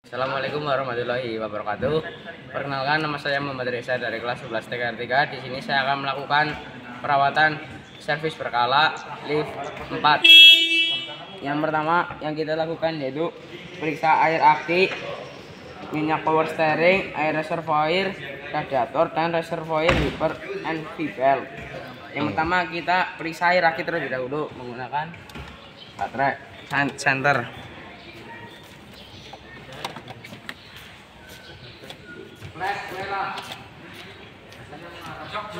Assalamualaikum warahmatullahi wabarakatuh. Perkenalkan, nama saya Muhammad Reza dari kelas 11 TKR 3. Di sini saya akan melakukan perawatan servis berkala lift 4. Yang pertama yang kita lakukan yaitu periksa air aki, minyak power steering, air reservoir, radiator, dan reservoir wiper and V-belt. Yang pertama kita periksa air aki terlebih dahulu menggunakan baterai center.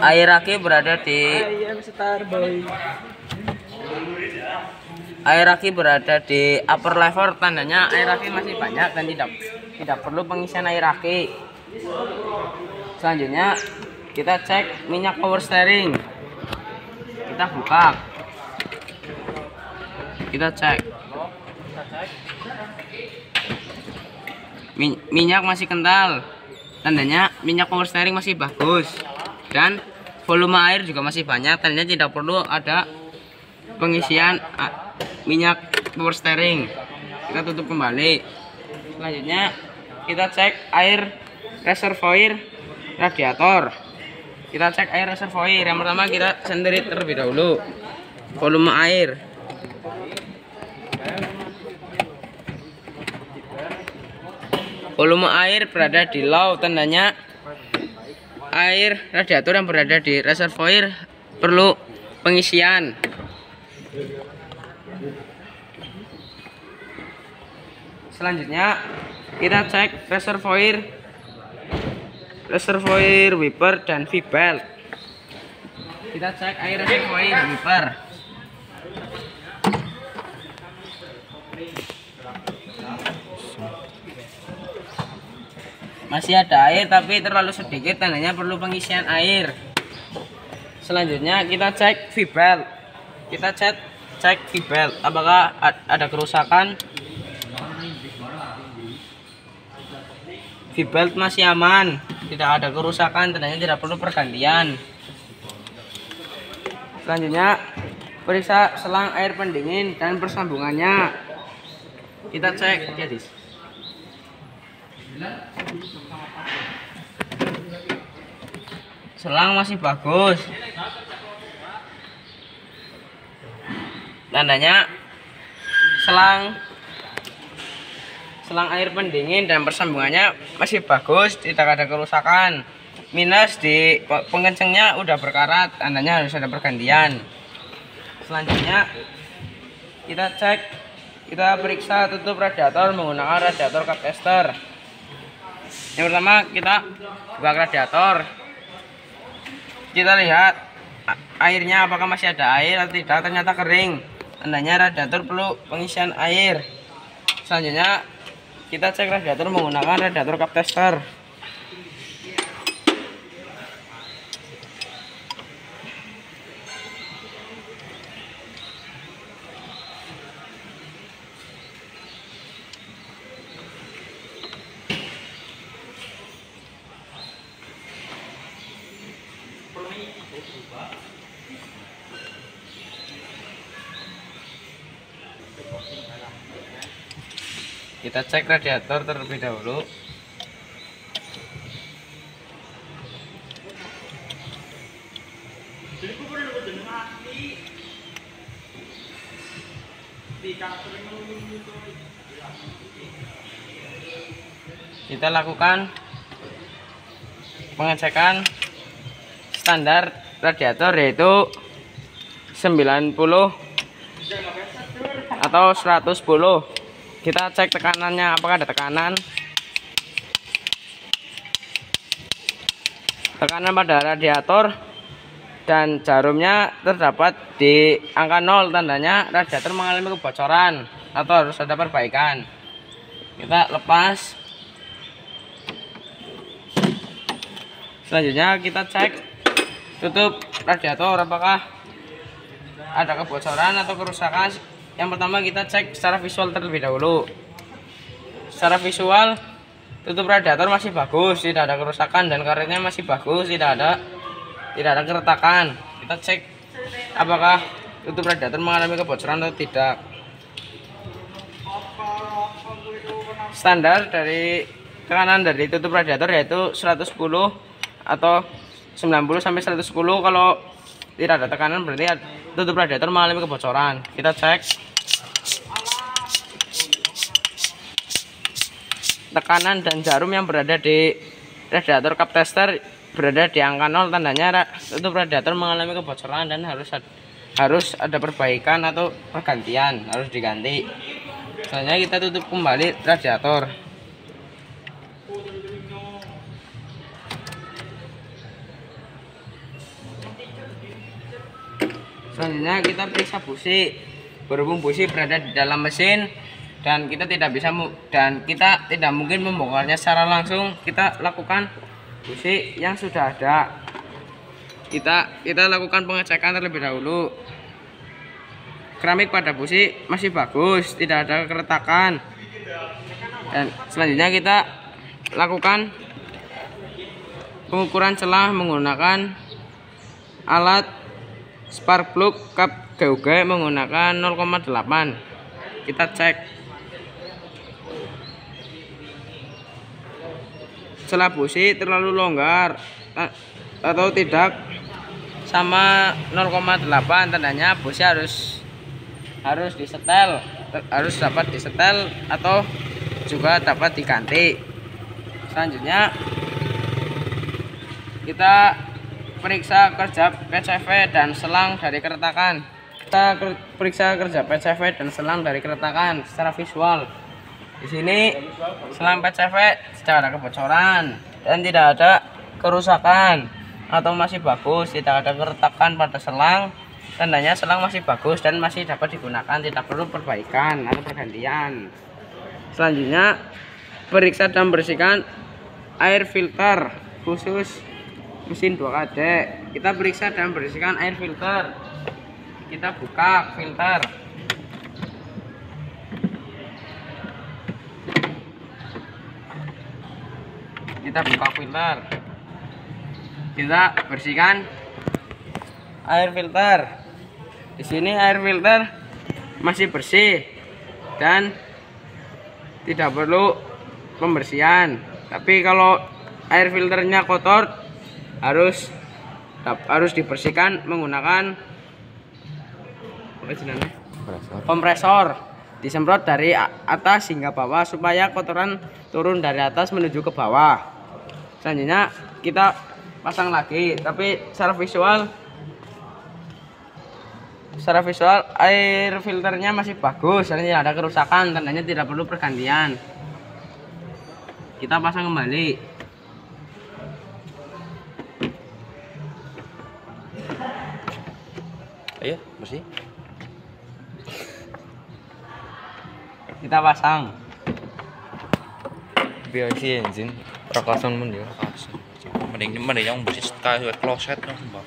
Air aki berada di upper level, tandanya air aki masih banyak dan tidak perlu pengisian air aki. Selanjutnya kita cek minyak power steering. Kita buka. Kita cek. Minyak masih kental. Tandanya minyak power steering masih bagus dan volume air juga masih banyak, tandanya tidak perlu ada pengisian minyak power steering. Kita tutup kembali. Selanjutnya kita cek air reservoir radiator. Kita cek air reservoir. Yang pertama kita senderit terlebih dahulu volume air. Volume air berada di low, tandanya air radiator yang berada di reservoir perlu pengisian. Selanjutnya kita cek reservoir wiper dan V-belt. Kita cek air reservoir wiper. Masih ada air tapi terlalu sedikit, tandanya perlu pengisian air. Selanjutnya kita cek V-belt. Kita cek V-belt apakah ada kerusakan. V-belt masih aman, tidak ada kerusakan, tandanya tidak perlu pergantian. Selanjutnya periksa selang air pendingin dan persambungannya. Kita cek guys. Selang masih bagus, tandanya selang air pendingin dan persambungannya masih bagus, tidak ada kerusakan. Minus di pengencengnya udah berkarat, tandanya harus ada pergantian. Selanjutnya kita periksa tutup radiator menggunakan radiator cup tester. Yang pertama kita buka radiator. Kita lihat airnya apakah masih ada air atau tidak. Ternyata kering, tandanya radiator perlu pengisian air. Selanjutnya kita cek radiator menggunakan radiator cup tester. Kita cek radiator terlebih dahulu. Kita lakukan pengecekan standar radiator yaitu 90 atau 110. Kita cek tekanannya apakah ada tekanan. Tekanan pada radiator dan jarumnya terdapat di angka 0, tandanya radiator mengalami kebocoran atau harus ada perbaikan. Kita lepas. Selanjutnya kita cek tutup radiator apakah ada kebocoran atau kerusakan. Yang pertama kita cek secara visual terlebih dahulu. Secara visual tutup radiator masih bagus, tidak ada kerusakan, dan karetnya masih bagus, tidak ada keretakan. Kita cek apakah tutup radiator mengalami kebocoran atau tidak. standar dari tekanan dari tutup radiator yaitu 110 atau 90 sampai 110. Kalau tidak ada tekanan berarti tutup radiator mengalami kebocoran. Kita cek tekanan dan jarum yang berada di radiator cup tester berada di angka 0, tandanya tutup radiator mengalami kebocoran dan harus ada perbaikan atau pergantian, harus diganti. Selanjutnya kita tutup kembali radiator. Selanjutnya kita periksa busi. Berhubung busi berada di dalam mesin dan kita tidak mungkin membongkarnya secara langsung, kita lakukan busi yang sudah ada. Kita lakukan pengecekan terlebih dahulu. Keramik pada busi masih bagus, tidak ada keretakan. Dan selanjutnya kita lakukan pengukuran celah menggunakan alat spark plug cup GUG menggunakan 0,8. Kita cek celah busi terlalu longgar atau tidak sama 0,8, tandanya busi harus disetel, harus dapat disetel atau juga dapat diganti. Selanjutnya kita periksa kerja PCV dan selang dari keretakan. Kita periksa kerja PCV dan selang dari keretakan secara visual. Di sini selang PCV tidak ada kebocoran dan tidak ada kerusakan atau masih bagus, tidak ada keretakan pada selang, tandanya selang masih bagus dan masih dapat digunakan, tidak perlu perbaikan atau pergantian. Selanjutnya periksa dan bersihkan air filter khusus mesin 2KD. Kita periksa dan bersihkan air filter. Kita buka filter. Kita buka filter. Kita bersihkan air filter. Di sini air filter masih bersih dan tidak perlu pembersihan. Tapi kalau air filternya kotor harus dibersihkan menggunakan kompresor. Disemprot dari atas hingga bawah supaya kotoran turun dari atas menuju ke bawah. Selanjutnya kita pasang lagi, tapi secara visual air filternya masih bagus dan tidak ada kerusakan, tandanya tidak perlu pergantian. Kita pasang kembali. Ayo bersih. Kita pasang. Biar si engine rakasan mun ya. Mending yang bersih sekali kloset dong, Bang.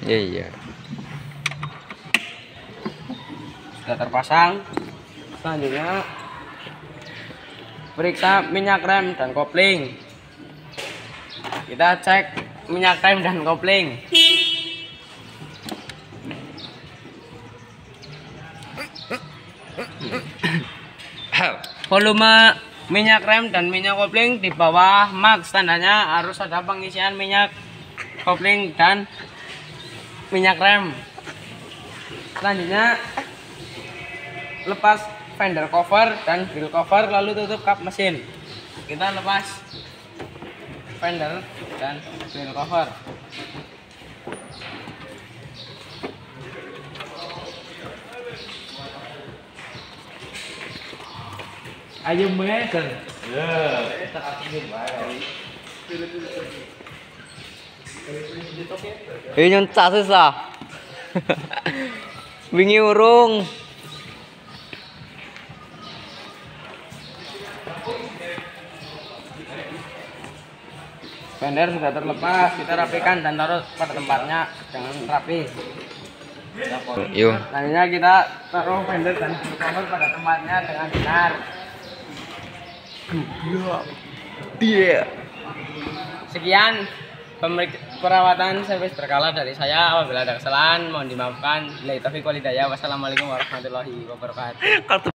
Iya. Sudah terpasang. Selanjutnya periksa minyak rem dan kopling. Kita cek minyak rem dan kopling. Volume minyak rem dan minyak kopling di bawah max, tandanya harus ada pengisian minyak kopling dan minyak rem. Selanjutnya lepas fender cover dan grill cover, lalu tutup kap mesin. Kita lepas fender dan grill cover. Ayo meter. Ya. Ini nyuntak susah. Wingi urung. Fender sudah terlepas, kita rapikan dan taruh pada tempatnya dengan rapi. Yuk. Selanjutnya kita taruh fender dan cover pada tempatnya dengan benar. Dia. Sekian perawatan servis berkala dari saya. Apabila ada kesalahan mohon dimaafkan. Wassalamualaikum warahmatullahi wabarakatuh.